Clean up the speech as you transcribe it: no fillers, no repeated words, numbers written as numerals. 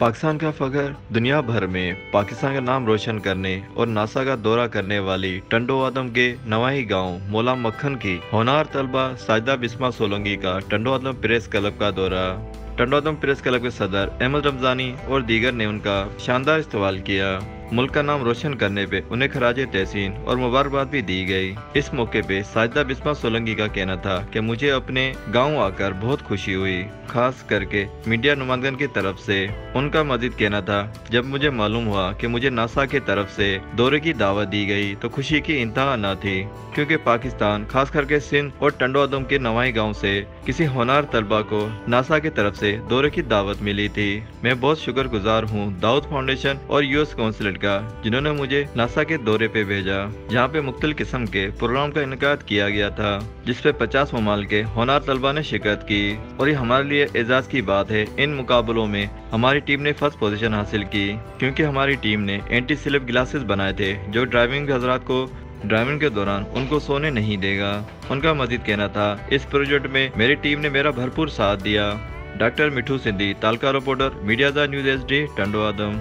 पाकिस्तान का फ़ख्र दुनिया भर में पाकिस्तान का नाम रोशन करने और नासा का दौरा करने वाली टंडो आदम के नवाही गांव मौला मक्खन की होनहार तलबा साजिदा बिस्मा सोलंकी का टंडो आदम प्रेस क्लब का दौरा। टंडो आदम प्रेस क्लब के सदर अहमद रमजानी और दीगर ने उनका शानदार इस्तकबाल किया। मुल्क का नाम रोशन करने पे उन्हें खराजे तहसीन और मुबारकबाद भी दी गई। इस मौके पे साजिदा बिस्मा सोलंकी का कहना था कि मुझे अपने गांव आकर बहुत खुशी हुई, खास करके मीडिया नुमाइंदगन की तरफ से। उनका मजीद कहना था, जब मुझे मालूम हुआ कि मुझे नासा की तरफ से दौरे की दावत दी गई तो खुशी की इंतहा न थी, क्योंकि पाकिस्तान खास करके सिंध और टंडो आदम के नवाही गाँव से किसी होनहार तलबा को नासा की तरफ से दौरे की दावत मिली थी। मैं बहुत शुक्रगुजार हूँ दाऊद फाउंडेशन और यूएस काउंसिलेट का, जिन्होंने मुझे नासा के दौरे पे भेजा, जहाँ पे मुख्तलिफ किस्म के प्रोग्राम का इनेकाद किया गया था, जिसपे 50 ममालिक के होनहार तलबा ने शिरकत की। और ये हमारे लिए एजाज की बात है। इन मुकाबलों में हमारी टीम ने फर्स्ट पोजीशन हासिल की, क्योंकि हमारी टीम ने एंटी स्लिप ग्लासेस बनाए थे, जो ड्राइविंग हजरात को ड्राइविंग के दौरान उनको सोने नहीं देगा। उनका मजीद कहना था, इस प्रोजेक्ट में मेरी टीम ने मेरा भरपूर साथ दिया। Doctor Mithu Sindhi, taluka reporter, media news HD, Tando आदम।